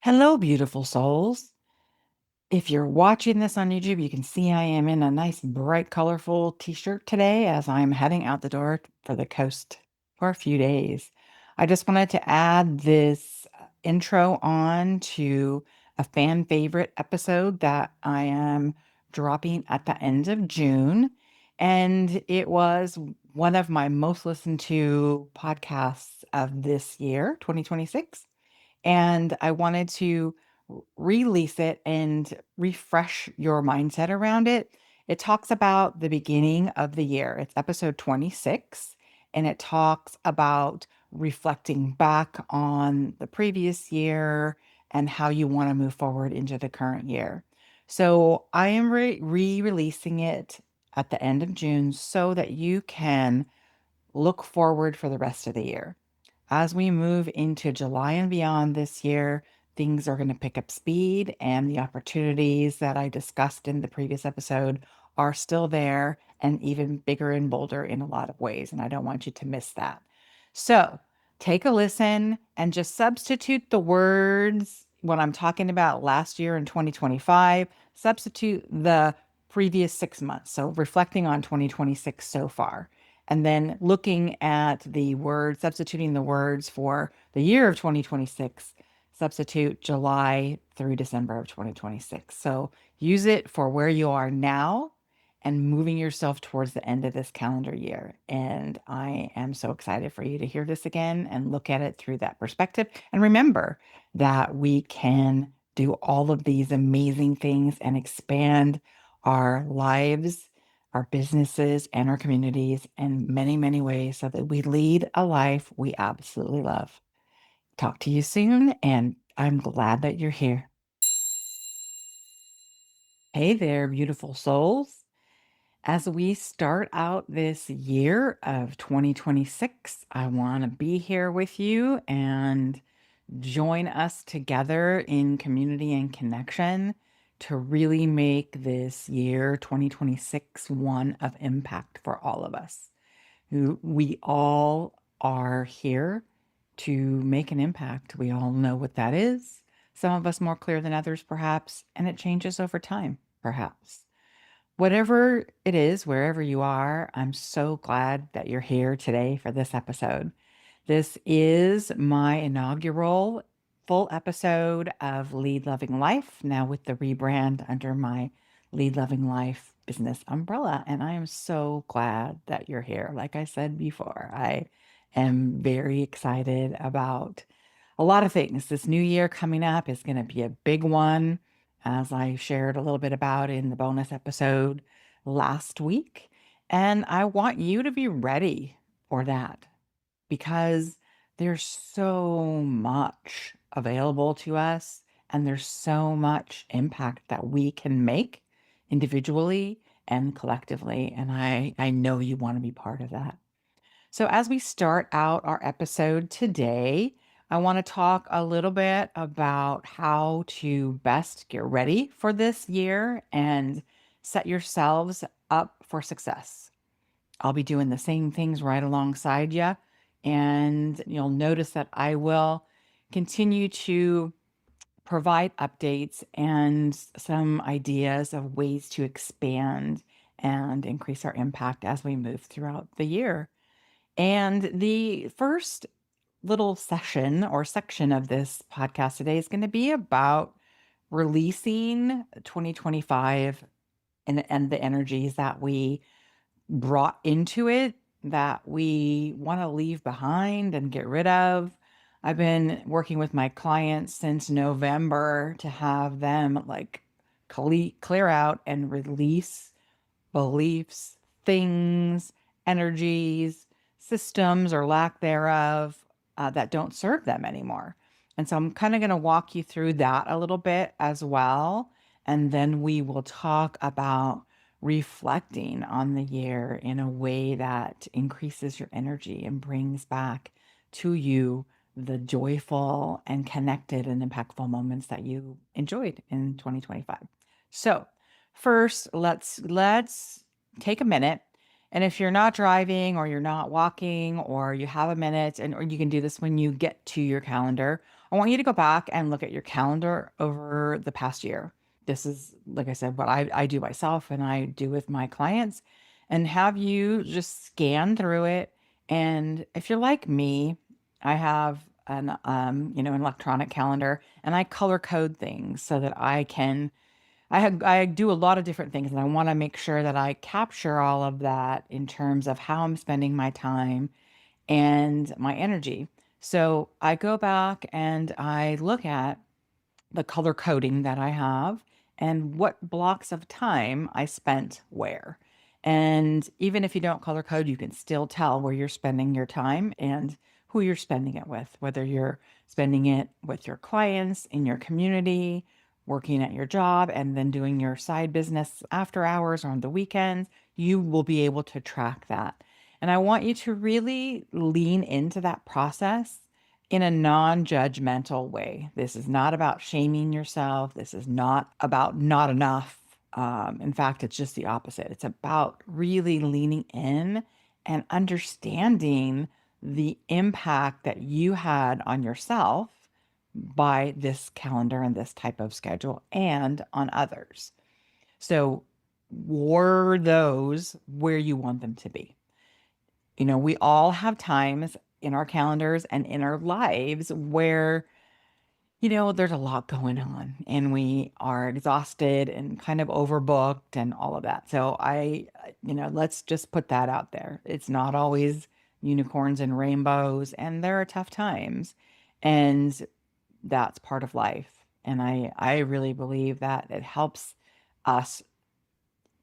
Hello, beautiful souls. If you're watching this on YouTube, you can see I am in a nice, bright, colorful t-shirt today as I'm heading out the door for the coast for a few days. I just wanted to add this intro on to a fan favorite episode that I am dropping at the end of June. And it was one of my most listened to podcasts of this year, 2026. And I wanted to release it and refresh your mindset around it. It talks about the beginning of the year. It's episode 26, and it talks about reflecting back on the previous year and how you want to move forward into the current year. So I am re-releasing it at the end of June so that you can look forward for the rest of the year. As we move into July and beyond this year, things are going to pick up speed, and the opportunities that I discussed in the previous episode are still there and even bigger and bolder in a lot of ways. And I don't want you to miss that. So take a listen and just substitute the words when I'm talking about last year in 2025, substitute the previous 6 months. So reflecting on 2026 so far and then looking at the words, substituting the words for the year of 2026, substitute July through December of 2026. So use it for where you are now and moving yourself towards the end of this calendar year. And I am so excited for you to hear this again and look at it through that perspective. And remember that we can do all of these amazing things and expand our lives, our businesses, and our communities in many, many ways so that we lead a life we absolutely love. Talk to you soon, and I'm glad that you're here. Hey there, beautiful souls. As we start out this year of 2026, I want to be here with you and join us together in community and connection to really make this year 2026 one of impact for all of us. We all are here to make an impact. We all know what that is. Some of us more clear than others, perhaps, and it changes over time, perhaps. Whatever it is, wherever you are, I'm so glad that you're here today for this episode. This is my inaugural full episode of Lead Loving Life, now with the rebrand under my Lead Loving Life business umbrella. And I am so glad that you're here. Like I said before, I am very excited about a lot of things. This new year coming up is going to be a big one, as I shared a little bit about in the bonus episode last week. And I want you to be ready for that because there's so much available to us and there's so much impact that we can make individually and collectively. And I know you want to be part of that. So, as we start out our episode today, I want to talk a little bit about how to best get ready for this year and set yourselves up for success. I'll be doing the same things right alongside you, and you'll notice that I will continue to provide updates and some ideas of ways to expand and increase our impact as we move throughout the year. And the first little session or section of this podcast today is going to be about releasing 2025 and the energies that we brought into it that we want to leave behind and get rid of. I've been working with my clients since November to have them like clear out and release beliefs, things, energies, systems, or lack thereof that don't serve them anymore. And so I'm kind of going to walk you through that a little bit as well. And then we will talk about reflecting on the year in a way that increases your energy and brings back to you the joyful and connected and impactful moments that you enjoyed in 2025. So, first, let's take a minute. And if you're not driving or you're not walking or you have a minute, and or you can do this when you get to your calendar, I want you to go back and look at your calendar over the past year. This is, like I said, what I do myself and I do with my clients, and have you just scan through it. And if you're like me, I have an electronic calendar, and I color code things so that I do a lot of different things, and I want to make sure that I capture all of that in terms of how I'm spending my time and my energy. So I go back and I look at the color coding that I have and what blocks of time I spent where. And even if you don't color code, you can still tell where you're spending your time and who you're spending it with, whether you're spending it with your clients, in your community, working at your job, and then doing your side business after hours or on the weekends. You will be able to track that. And I want you to really lean into that process in a non-judgmental way. This is not about shaming yourself. This is not about not enough. In fact, it's just the opposite. It's about really leaning in and understanding the impact that you had on yourself by this calendar and this type of schedule and on others. So, were those where you want them to be? We all have times in our calendars and in our lives where, there's a lot going on and we are exhausted and kind of overbooked and all of that. So let's just put that out there. It's not always unicorns and rainbows, and there are tough times, and that's part of life. And I really believe that it helps us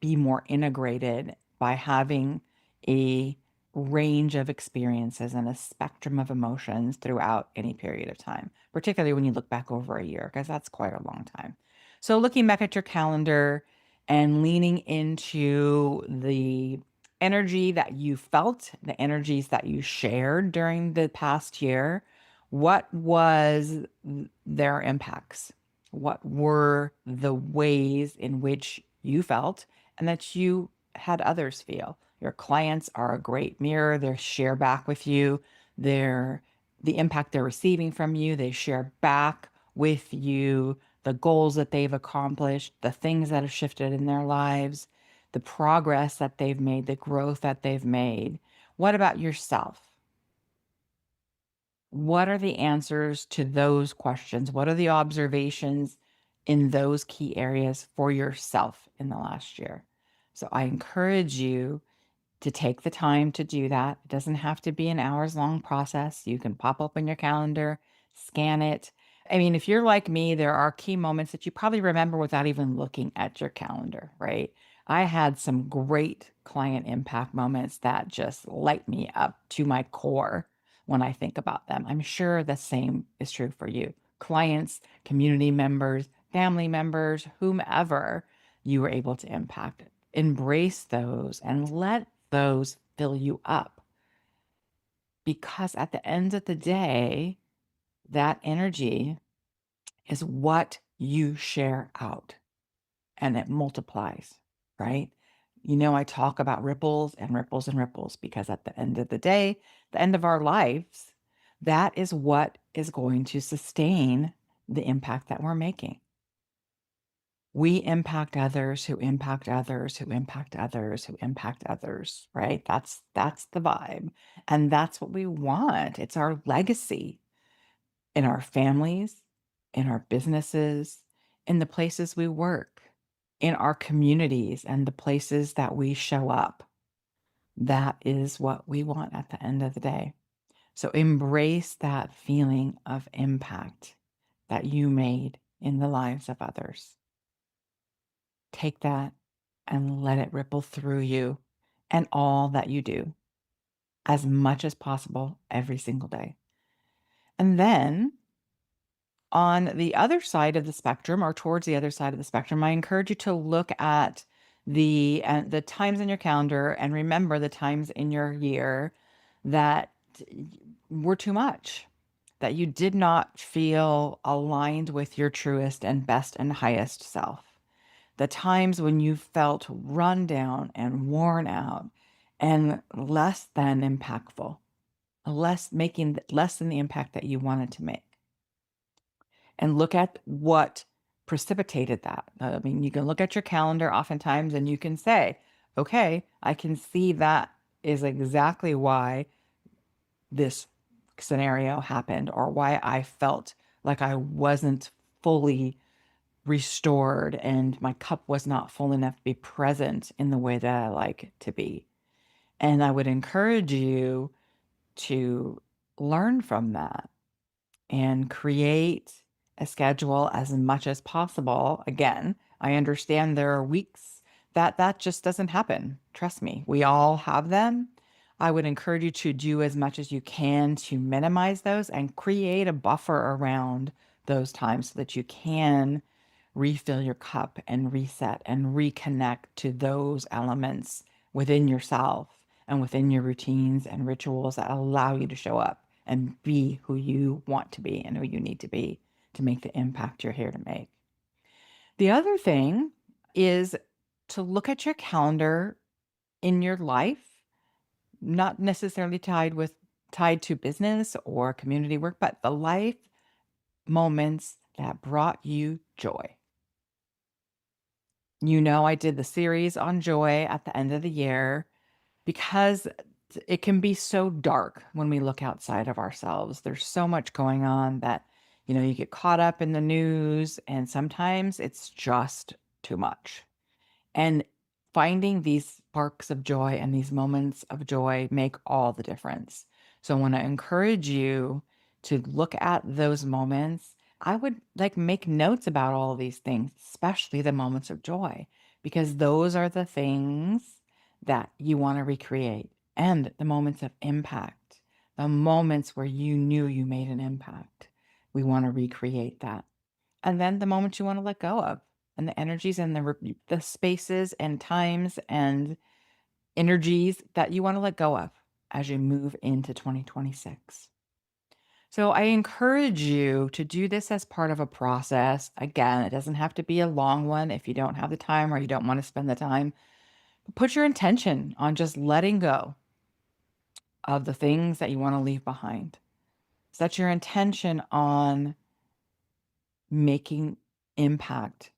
be more integrated by having a range of experiences and a spectrum of emotions throughout any period of time, particularly when you look back over a year, because that's quite a long time. So, looking back at your calendar and leaning into the energy that you felt, the energies that you shared during the past year, what was their impacts? What were the ways in which you felt and that you had others feel? Your clients are a great mirror. They share back with you the impact they're receiving from you. They share back with you the goals that they've accomplished, the things that have shifted in their lives, the progress that they've made, the growth that they've made. What about yourself? What are the answers to those questions? What are the observations in those key areas for yourself in the last year? So I encourage you to take the time to do that. It doesn't have to be an hours long process. You can pop up in your calendar, scan it. I mean, if you're like me, there are key moments that you probably remember without even looking at your calendar, right? I had some great client impact moments that just light me up to my core when I think about them. I'm sure the same is true for you. Clients, community members, family members, whomever you were able to impact. Embrace those and let those fill you up. Because at the end of the day, that energy is what you share out, and it multiplies, right? I talk about ripples and ripples and ripples because at the end of the day, the end of our lives, that is what is going to sustain the impact that we're making. We impact others who impact others who impact others who impact others, right? That's the vibe. And that's what we want. It's our legacy in our families, in our businesses, in the places we work, in our communities and the places that we show up. That is what we want at the end of the day. So embrace that feeling of impact that you made in the lives of others. Take that and let it ripple through you and all that you do as much as possible every single day. And then on the other side of the spectrum, or towards the other side of the spectrum, I encourage you to look at the times in your calendar and remember the times in your year that were too much, that you did not feel aligned with your truest and best and highest self. The times when you felt run down and worn out and less than impactful, making less than the impact that you wanted to make. and look at what precipitated that. I mean, you can look at your calendar oftentimes and you can say, okay, I can see that is exactly why this scenario happened, or why I felt like I wasn't fully restored and my cup was not full enough to be present in the way that I like it to be. And I would encourage you to learn from that and create a schedule as much as possible. Again, I understand there are weeks that that just doesn't happen. Trust me, we all have them. I would encourage you to do as much as you can to minimize those and create a buffer around those times so that you can refill your cup and reset and reconnect to those elements within yourself and within your routines and rituals that allow you to show up and be who you want to be and who you need to be to make the impact you're here to make. The other thing is to look at your calendar in your life, not necessarily tied to business or community work, but the life moments that brought you joy. You know, I did the series on joy at the end of the year because it can be so dark when we look outside of ourselves. There's so much going on that, you get caught up in the news, and sometimes it's just too much. And finding these sparks of joy and these moments of joy make all the difference. So I want to encourage you to look at those moments. I would like make notes about all of these things, especially the moments of joy, because those are the things that you want to recreate, and the moments of impact, the moments where you knew you made an impact. We want to recreate that. And then the moments you wanna let go of, and the energies and the spaces and times and energies that you wanna let go of as you move into 2026. So I encourage you to do this as part of a process. Again, it doesn't have to be a long one if you don't have the time or you don't wanna spend the time. Put your intention on just letting go of the things that you wanna leave behind. Set your intention on making impact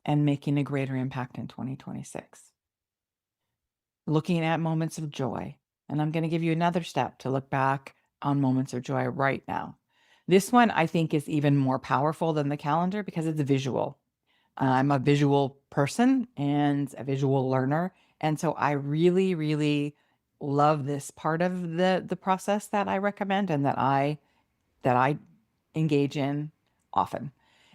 and making a greater impact in 2026. Looking at moments of joy. And I'm going to give you another step to look back on moments of joy right now. This one I think is even more powerful than the calendar because it's visual. I'm a visual person and a visual learner. And so I really, really love this part of the process that I recommend and that I engage in often.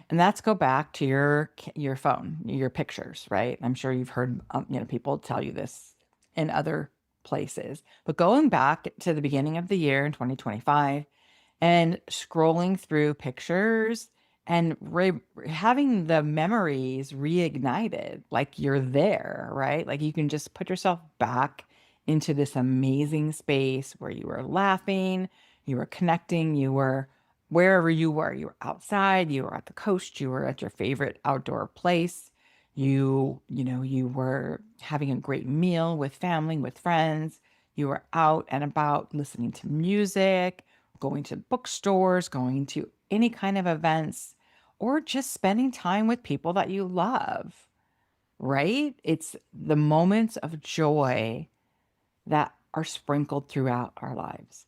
And that's go back to your phone, your pictures, right? I'm sure you've heard people tell you this in other places. But going back to the beginning of the year in 2025 and scrolling through pictures and having the memories reignited, like you're there, right? Like you can just put yourself back into this amazing space where you were laughing, you were connecting, you were wherever you were outside, you were at the coast, you were at your favorite outdoor place. You were having a great meal with family, with friends. You were out and about listening to music, going to bookstores, going to any kind of events, or just spending time with people that you love, right? It's the moments of joy that are sprinkled throughout our lives.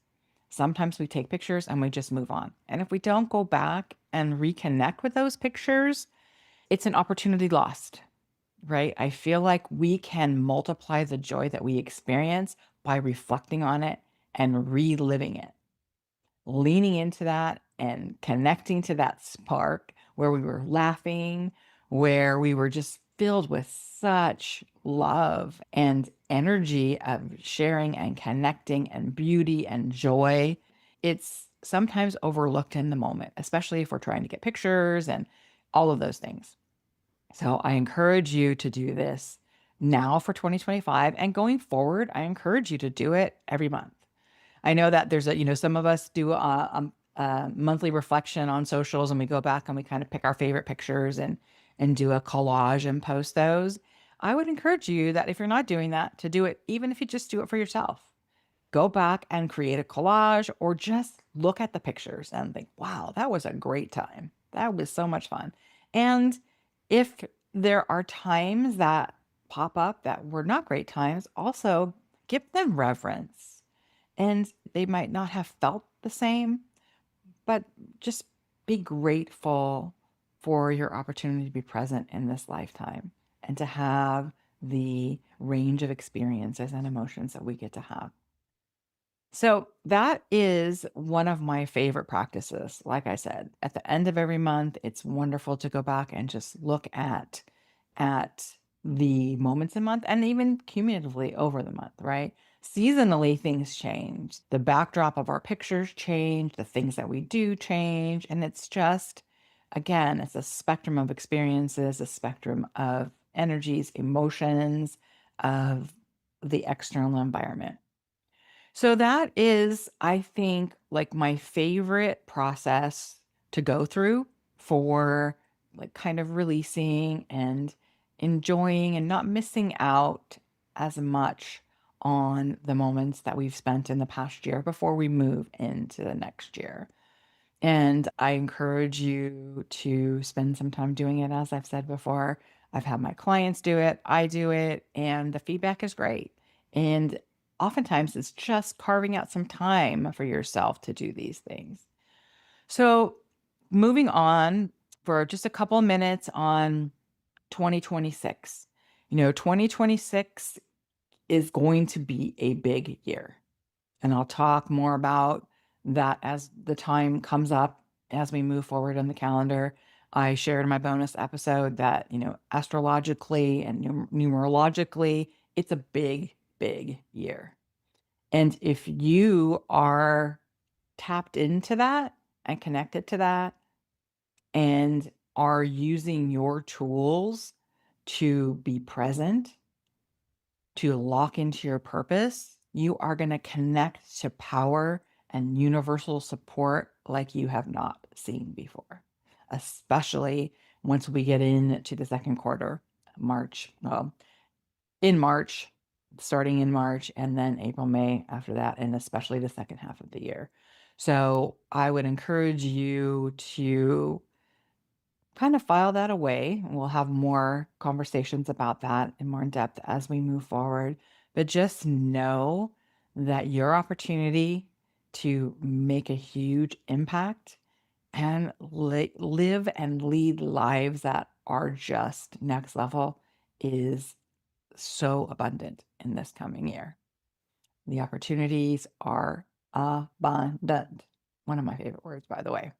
Sometimes we take pictures and we just move on. And if we don't go back and reconnect with those pictures, it's an opportunity lost, right? I feel like we can multiply the joy that we experience by reflecting on it and reliving it, leaning into that and connecting to that spark where we were laughing, where we were just filled with such love and energy of sharing and connecting and beauty and joy. It's sometimes overlooked in the moment, especially if we're trying to get pictures and all of those things. So I encourage you to do this now for 2025, and going forward, I encourage you to do it every month. I know that some of us do a monthly reflection on socials and we go back and we kind of pick our favorite pictures and do a collage and post those. I would encourage you that if you're not doing that, to do it, even if you just do it for yourself. Go back and create a collage or just look at the pictures and think, wow, that was a great time. That was so much fun. And if there are times that pop up that were not great times, also give them reverence. And they might not have felt the same, but just be grateful for your opportunity to be present in this lifetime and to have the range of experiences and emotions that we get to have. So that is one of my favorite practices. Like I said, at the end of every month, it's wonderful to go back and just look at the moments in month and even cumulatively over the month, right? Seasonally, things change. The backdrop of our pictures change, the things that we do change, and it's just again, it's a spectrum of experiences, a spectrum of energies, emotions, of the external environment. So that is, I think, like my favorite process to go through for like kind of releasing and enjoying and not missing out as much on the moments that we've spent in the past year before we move into the next year. And I encourage you to spend some time doing it. As I've said before, I've had my clients do it, I do it, and the feedback is great. And oftentimes it's just carving out some time for yourself to do these things. So, moving on for just a couple of minutes on 2026. 2026 is going to be a big year. And I'll talk more about that as the time comes up as we move forward on the calendar. I shared in my bonus episode that, astrologically and numerologically, it's a big, big year. And if you are tapped into that and connected to that and are using your tools to be present, to lock into your purpose, you are going to connect to power and universal support like you have not seen before, especially once we get into the second quarter, March, well, in March, starting in March, and then April, May after that, and especially the second half of the year. So I would encourage you to kind of file that away. And we'll have more conversations about that and more in depth as we move forward. But just know that your opportunity to make a huge impact and live and lead lives that are just next level is so abundant in this coming year. The opportunities are abundant. One of my favorite words, by the way.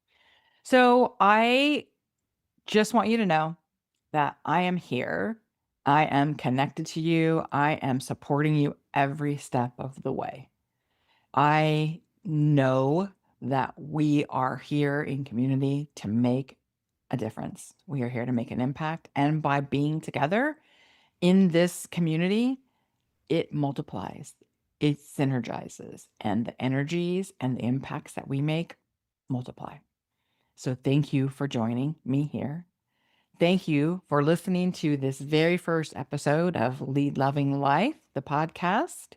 So I just want you to know that I am here. I am connected to you. I am supporting you every step of the way. I know that we are here in community to make a difference. We are here to make an impact. And by being together in this community, it multiplies, it synergizes, and the energies and the impacts that we make multiply. So thank you for joining me here. Thank you for listening to this very first episode of Lead Loving Life, the podcast.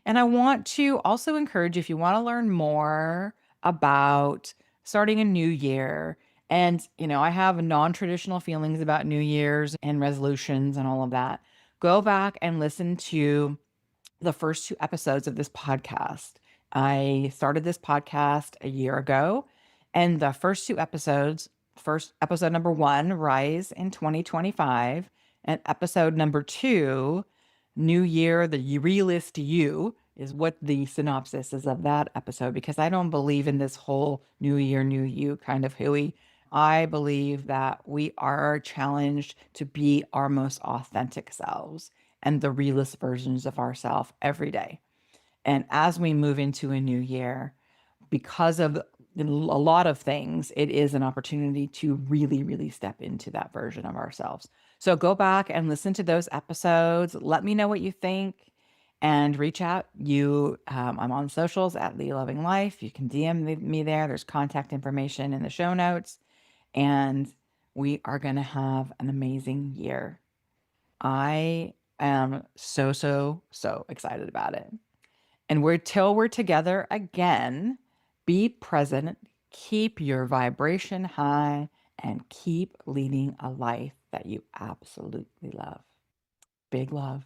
And I want to also encourage you, if you want to learn more about starting a new year, and I have non-traditional feelings about New Year's and resolutions and all of that. Go back and listen to the first two episodes of this podcast. I started this podcast a year ago, and the first two episodes, first episode number 1, Rise in 2025, and episode number 2, New Year, the Realist You, is what the synopsis is of that episode, because I don't believe in this whole New Year, New You kind of hooey. I believe that we are challenged to be our most authentic selves and the realist versions of ourselves every day. And as we move into a new year, because of a lot of things, it is an opportunity to really, really step into that version of ourselves. So go back and listen to those episodes. Let me know what you think and reach out. I'm on socials at Leah Loving Life. You can DM me there. There's contact information in the show notes. And we are going to have an amazing year. I am so, so, so excited about it. And till we're together again, be present, keep your vibration high, and keep leading a life that you absolutely love. Big love.